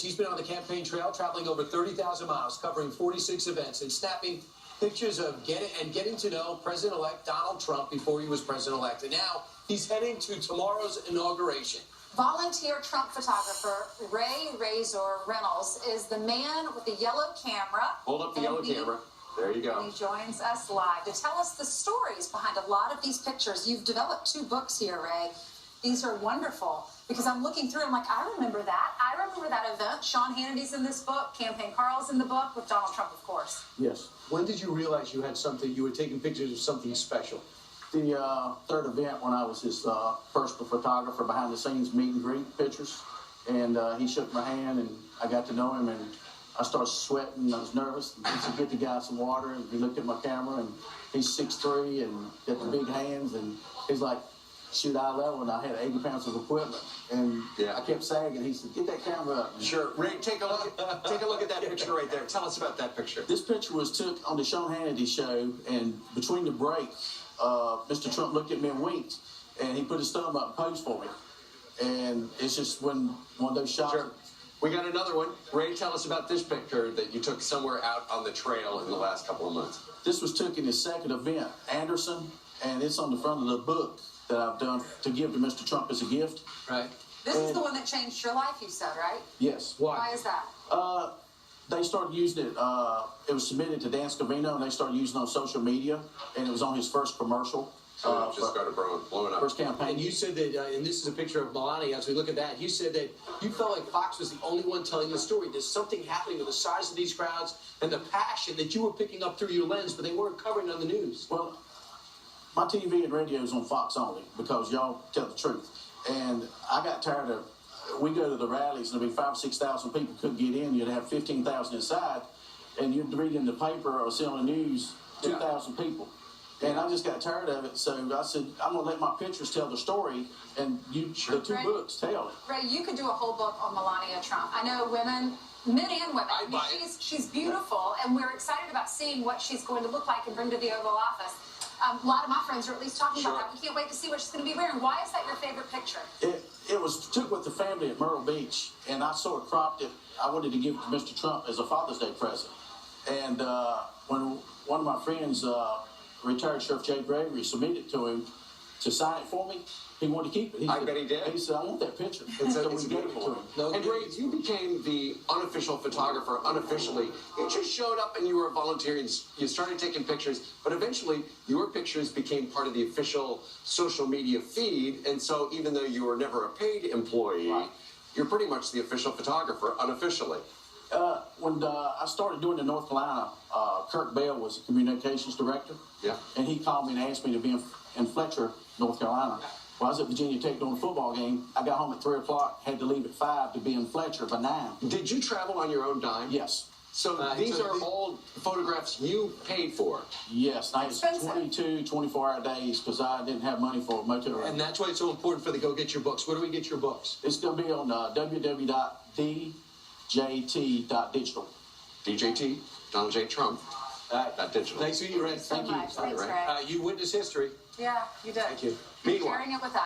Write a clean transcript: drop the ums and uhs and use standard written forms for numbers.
He's been on the campaign trail, traveling over 30,000 miles, covering 46 events, and snapping pictures of getting to know President-elect Donald Trump before he was president-elect. And now he's heading to tomorrow's inauguration. Volunteer Trump photographer Ray Razor Reynolds is the man with the yellow camera. Hold up the yellow camera. There you go. And he joins us live to tell us the stories behind a lot of these pictures. You've developed 2 books here, Ray. These are wonderful because I'm looking through. I'm like, I remember that. I remember that event. Sean Hannity's in this book. Campaign Carl's in the book with Donald Trump, of course. Yes. When did you realize you had something, you were taking pictures of something special? The 3rd event when I was his personal photographer, behind the scenes meet and greet pictures. And he shook my hand and I got to know him and I started sweating. I was nervous. He said, get the guy some water. And he looked at my camera and he's 6'3" and got the big hands. And he's like, shoot eye level, and I had 80 pounds of equipment, and I kept sagging. He said, "Get that camera up." Sure, Ray, take a look at that picture right there. Tell us about that picture. This picture was took on the Sean Hannity show, and between the break, Mr. Trump looked at me and winked, and he put his thumb up and posed for me, and it's just one of those shots. Sure. We got another one. Ray, tell us about this picture that you took somewhere out on the trail in the last couple of months. This was took in his 2nd event, Anderson, and it's on the front of the book that I've done to give to Mr. Trump as a gift. Right. This is the one that changed your life, you said, right? Yes. Why is that? They started using it. It was submitted to Dan Scavino, and they started using it on social media, and it was on his first commercial. So it just got blowing up. First campaign. And you said that, and this is a picture of Melania, as we look at that, you said that you felt like Fox was the only one telling the story. There's something happening with the size of these crowds and the passion that you were picking up through your lens, but they weren't covering on the news. Well, my TV and radio is on Fox only because y'all tell the truth. And I got tired of, we go to the rallies and there'd be 5,000 or 6,000 people couldn't get in. You'd have 15,000 inside. And you'd read in the paper or see on the news, 2,000 people. And I just got tired of it. So I said, I'm going to let my pictures tell the story. And the 2 books tell it. Ray, you could do a whole book on Melania Trump. I know women, men and women. I mean, she's beautiful, and we're excited about seeing what she's going to look like and bring to the Oval Office. A lot of my friends are at least talking about that. We can't wait to see what she's going to be wearing. Why is that your favorite picture? It was took with the family at Myrtle Beach, and I sort of cropped it. I wanted to give it to Mr. Trump as a Father's Day present. And when one of my friends, retired Sheriff Jay Bravery, submitted it to him to sign it for me, he wanted to keep it. I bet he did. He said, I want that picture. It's so we gave it beautiful. to him. And Ray, you became the unofficial photographer unofficially. You just showed up and you were volunteering. You started taking pictures, but eventually your pictures became part of the official social media feed. And so even though you were never a paid employee, you're pretty much the official photographer unofficially. When I started doing the North Carolina, Kirk Bell was the communications director. Yeah. And he called me and asked me to be in Fletcher, North Carolina. Well, I was at Virginia Tech doing a football game. I got home at 3 o'clock, had to leave at 5 to be in Fletcher by 9. Did you travel on your own dime? Yes. So these are all photographs you paid for? Yes. I had 22, 24-hour days because I didn't have money for a motel room. And that's why it's so important for the Go Get Your Books. Where do we get your books? It's going to be on www.djt.digital. DJT, Donald J. Trump. Digital. Thanks for you, Ray. Thank you so much. Thanks, Ray. You witnessed history. Yeah, you did. Thank you. You're sharing it with us.